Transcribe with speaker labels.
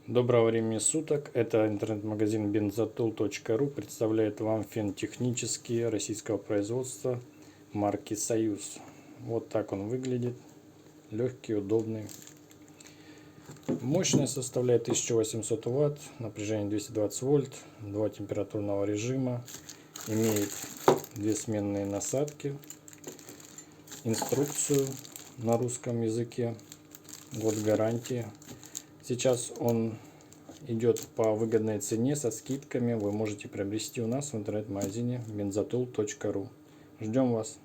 Speaker 1: Доброго времени суток. Это интернет-магазин benzotool.ru представляет вам фен технический российского производства марки Союз. Вот так он выглядит. Легкий, удобный. Мощность составляет 1800 Вт, напряжение 220 вольт, 2 температурного режима. Имеет 2 сменные насадки, инструкцию на русском языке, год гарантии. Сейчас он идет по выгодной цене со скидками. Вы можете приобрести у нас в интернет-магазине benzotool.ru. Ждем вас.